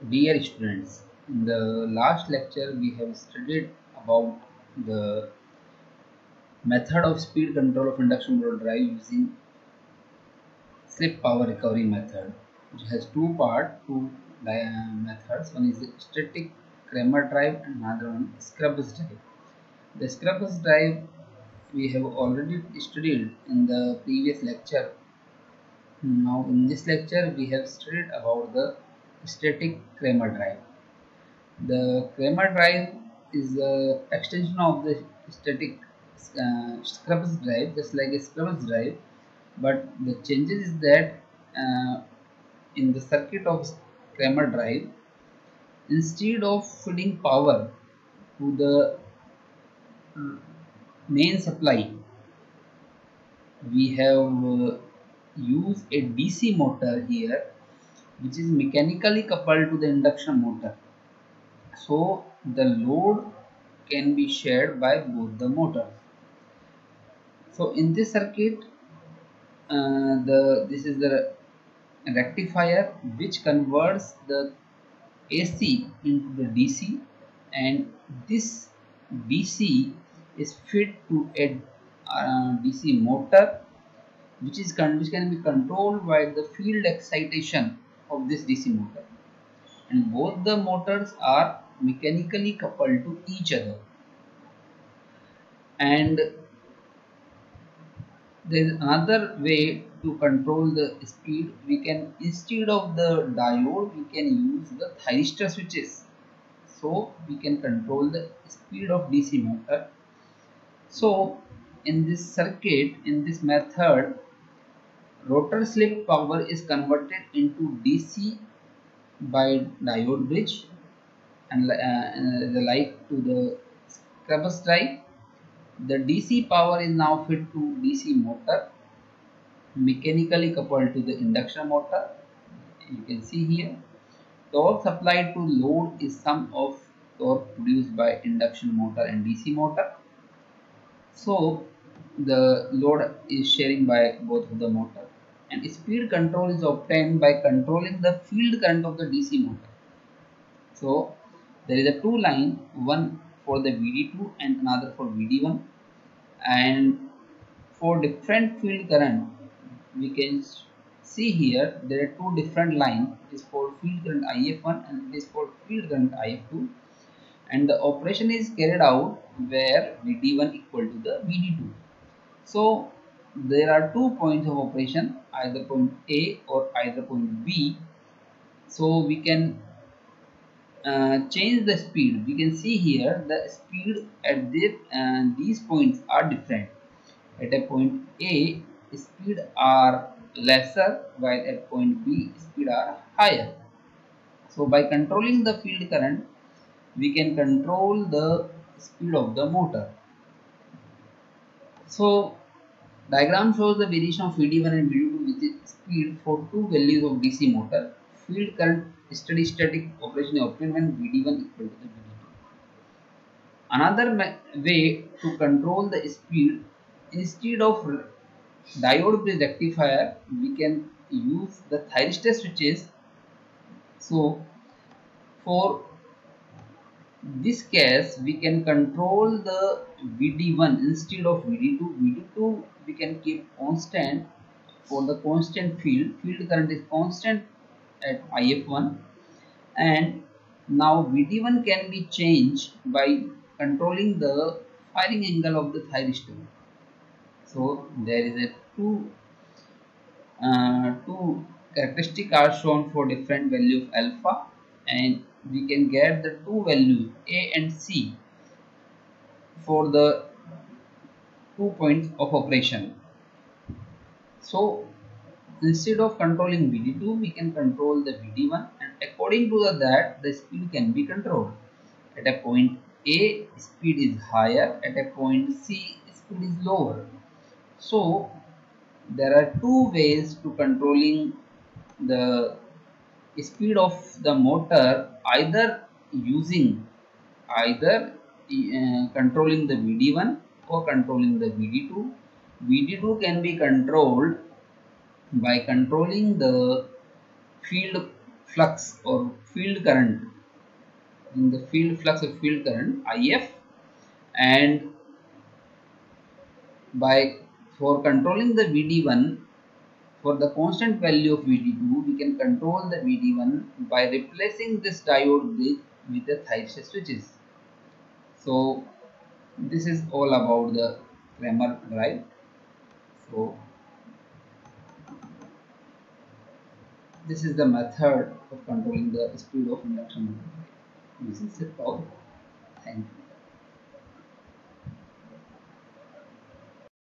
Dear students, in the last lecture we have studied about the method of speed control of induction motor drive using slip power recovery method, which has methods. One is the static Kramer drive and another one Scrubbers drive. The Scrubbers drive we have already studied in the previous lecture. Now in this lecture we have studied about the static Kramer drive. The Kramer drive is the extension of the static Scrubbers drive, just like a Scrubbers drive, but the changes is that uh, in the circuit of Kramer drive, instead of feeding power to the main supply, we have used a DC motor here, which is mechanically coupled to the induction motor. So the load can be shared by both the motors. So in this circuit, this is the rectifier which converts the AC into the DC, and this DC is fed to a DC motor which can be controlled by the field excitation of this DC motor, and both the motors are mechanically coupled to each other. And there is another way to control the speed. We can, instead of the diode, we can use the thyristor switches, so we can control the speed of DC motor. So in this circuit, in this method, rotor slip power is converted into DC by diode bridge, and like to the Scrubbers drive. The DC power is now fed to DC motor, mechanically coupled to the induction motor. You can see here, torque supplied to load is sum of torque produced by induction motor and DC motor. So the load is sharing by both of the motor, and speed control is obtained by controlling the field current of the DC motor. So there is a two line, one for the VD2 and another for VD1, and for different field current we can see here there are two different lines. It is for field current IF1 and it is for field current IF2, and the operation is carried out where VD1 equal to the VD2. So there are 2 points of operation, either point A or either point B. So we can change the speed. We can see here the speed at these points are different. At a point A, speed are lesser, while at point B, speed are higher. So by controlling the field current, we can control the speed of the motor. So diagram shows the variation of VD1 and VD2 with speed for two values of DC motor. Field current steady static operation is obtained when VD1 equal to the VD2. Another way to control the speed, instead of diode bridge rectifier, we can use the thyristor switches. So for this case, we can control the VD1 instead of VD2. VD2 we can keep constant for the constant field. Field current is constant at IF1, and now VD1 can be changed by controlling the firing angle of the thyristor. So there is a two characteristics are shown for different value of alpha, and we can get the two values A and C for the 2 points of operation. So instead of controlling VD2, we can control the VD1, and according to that the speed can be controlled. At a point A, speed is higher, at a point C, speed is lower. So there are two ways to controlling the speed of the motor, either using controlling the VD1 or controlling the VD2. VD2 can be controlled by controlling the field flux or field current, in the field flux of field current IF, and by for controlling the VD1, for the constant value of VD2, we can control the VD1 by replacing this diode bridge with the thyristor switches. So this is all about the Cramer drive. So this is the method of controlling the speed of induction motor using circuit. Thank you.